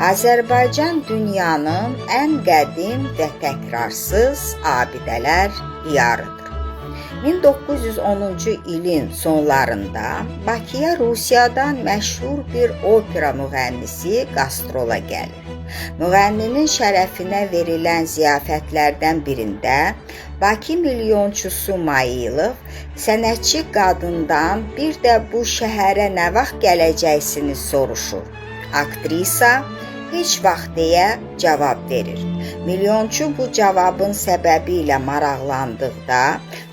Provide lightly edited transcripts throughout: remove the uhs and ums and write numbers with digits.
Azərbaycan dünyanın ən qədim və təkrarsız abidələr diyarıdır. 1910-cu ilin sonlarında Bakıya Rusiyadan məşhur bir opera müğənnisi qastrola gəlir. Müğənninin şərəfinə verilən ziyafətlərdən birində Bakı milyonçusu Mayılov sənətçi qadından bir də bu şəhərə nə vaxt gələcəksiniz soruşur. Aktrisa heç vaxt deyə cavab verir. Milyonçu bu cavabın səbəbi ilə maraqlandıqda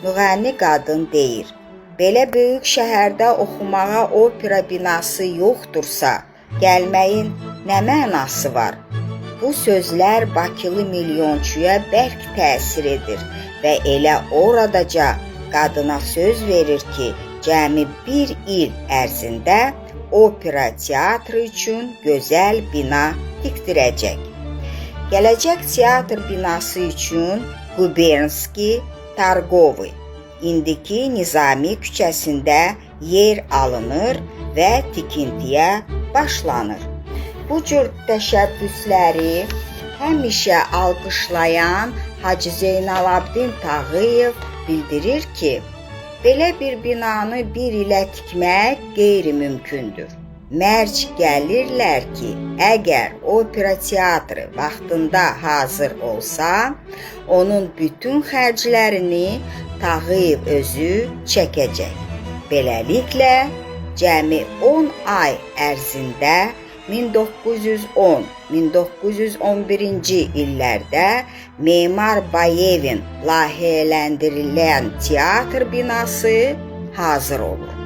müğənni qadın deyir: "Belə böyük şəhərdə oxumağa opera binası yoxdursa, gəlməyin nə mənası var?" Bu sözlər Bakılı milyonçuya bərk təsir edir və elə oradaca qadına söz verir ki, cəmi bir il ərzində opera teatrı üçün gözəl bina tikdirəcək. Gələcək teatr binası üçün Gubernski, Targovi, indiki Nizami küçəsində yer alınır və tikintiyə başlanır. Bu cür təşəbbüsləri həmişə alqışlayan Hacı Zeynalabdin Tağıyev bildirir ki, belə bir binanı bir ilə tikmək qeyri-mümkündür. Mərc gəlirlər ki, əgər opera teatrı vaxtında hazır olsa, onun bütün xərclərini Tağıyev özü çəkəcək. Beləliklə, cəmi 10 ay ərzində 1910-1911-ci illərdə Memar Bayevin layihələndirilən teatr binası hazır olur.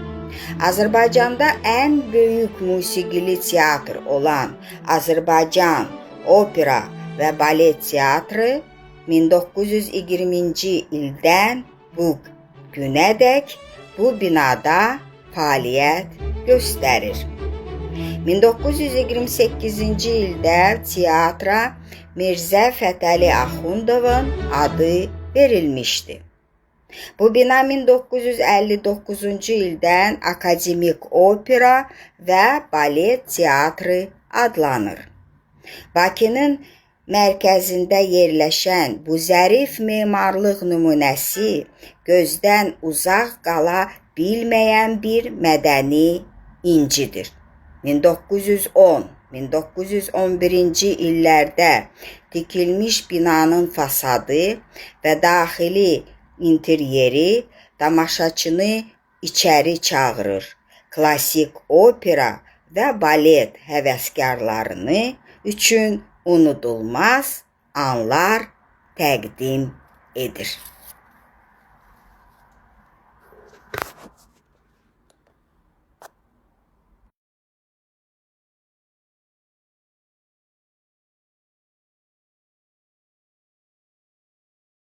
Azərbaycanda ən böyük musiqili teatr olan Azərbaycan Opera və Balet Teatrı 1920-ci ildən bu günədək bu binada fəaliyyət göstərir. 1928-ci ildə teatra Mirzə Fətəli Axundovun adı verilmişdi. Bu bina 1959-cu ildən Akademik Opera və Balet Teatrı adlanır. Bakının mərkəzində yerləşən bu zərif memarlıq nümunəsi gözdən uzaq qala bilməyən bir mədəni incidir. 1910-1911-ci illərdə tikilmiş binanın fasadı və daxili interyeri tamaşaçını içəri çağırır. Klassik opera və balet həvəskarlarını üçün unudulmaz anlar təqdim edir.